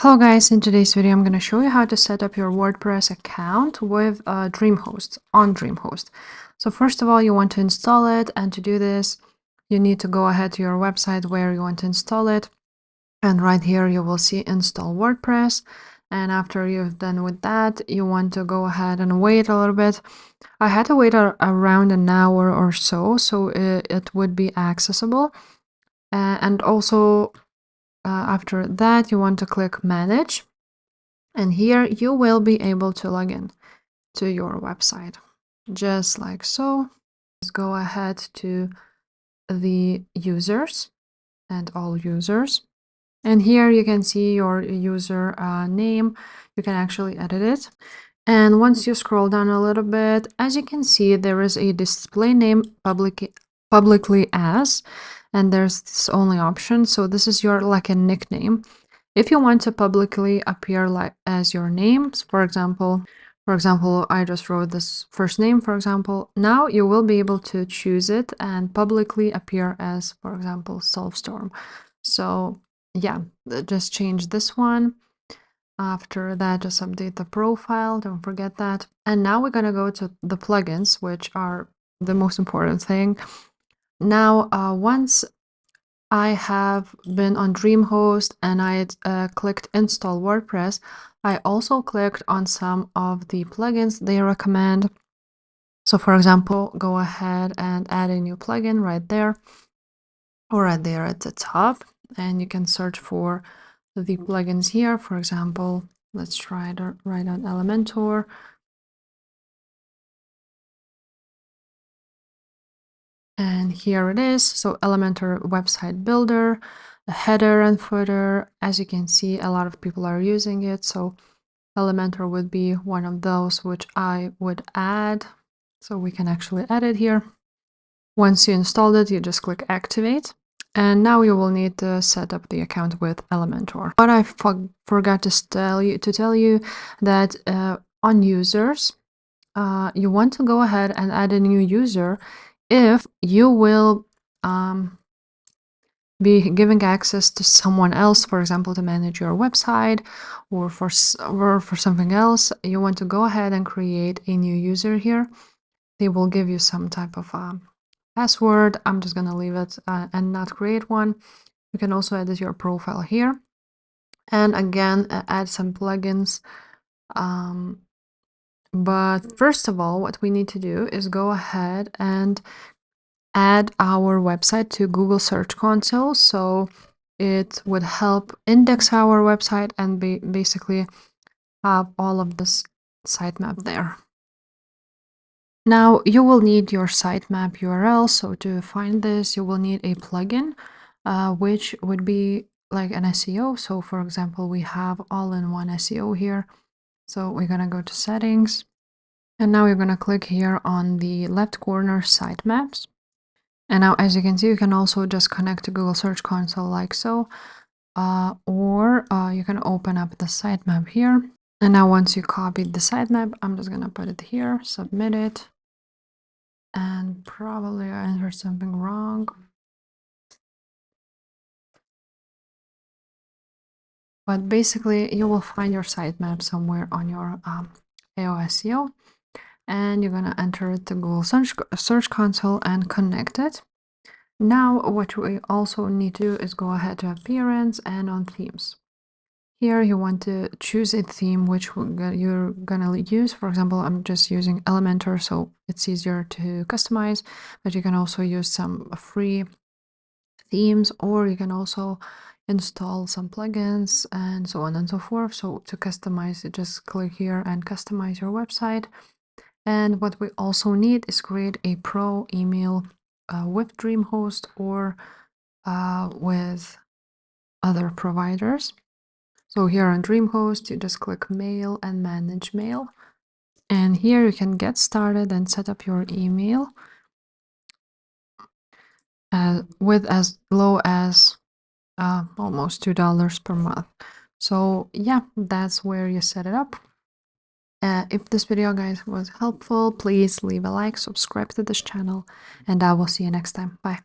Hello guys, in today's video I'm going to show you how to set up your WordPress account with DreamHost on DreamHost. So first of all, you want to install it, and to do this you need to go ahead to your website where you want to install it, and right here you will see install WordPress. And after you've done with that, you want to go ahead and wait a little bit. I had to wait around an hour or so it would be accessible. And also after that, you want to click manage, and here you will be able to log in to your website just like so. Let's go ahead to the users and all users, and here you can see your user name. You can actually edit it, and once you scroll down a little bit, as you can see, there is a display name publicly as, and there's this only option. So this is your like a nickname. If you want to publicly appear like as your names, for example, I just wrote this first name, for example. Now you will be able to choose it and publicly appear as, for example, Solvestorm. So yeah, just change this one. After that, just update the profile, don't forget that. And now we're gonna go to the plugins, which are the most important thing. Now, once I have been on DreamHost and I clicked install WordPress, I also clicked on some of the plugins they recommend. So for example, go ahead and add a new plugin right there, or right there at the top, and you can search for the plugins here. For example, let's try to write on Elementor. And here it is. So Elementor website builder, a header and footer. As you can see, a lot of people are using it. So Elementor would be one of those which I would add. So we can actually add it here. Once you installed it, you just click activate. And now you will need to set up the account with Elementor. But I forgot to tell you that on users, you want to go ahead and add a new user if you will be giving access to someone else, for example, to manage your website, or for something else. You want to go ahead and create a new user here. They will give you some type of password. I'm just going to leave it and not create one. You can also edit your profile here, and again add some plugins. But first of all, what we need to do is go ahead and add our website to Google Search Console, so it would help index our website and basically have all of this sitemap there. Now you will need your sitemap URL. So to find this, you will need a plugin, which would be like an SEO. So for example, we have all-in-one SEO here. So we're gonna go to settings, and now you're gonna click here on the left corner sitemaps. And now, as you can see, you can also just connect to Google Search Console like so, or you can open up the sitemap here. And now once you copied the sitemap, I'm just gonna put it here, submit it, and probably I entered something wrong. But basically, you will find your sitemap somewhere on your AOSEO, and you're gonna enter it to Google Search Console and connect it. Now, what we also need to do is go ahead to appearance and on themes. Here you want to choose a theme which you're gonna use. For example, I'm just using Elementor, so it's easier to customize, but you can also use some free themes, or you can also install some plugins and so on and so forth. So to customize it, just click here and customize your website. And what we also need is create a pro email with DreamHost or with other providers. So here on DreamHost, you just click mail and manage mail. And here you can get started and set up your email with as low as almost $2 per month. So yeah, that's where you set it up. If this video, guys, was helpful, please leave a like, subscribe to this channel, and I will see you next time. Bye.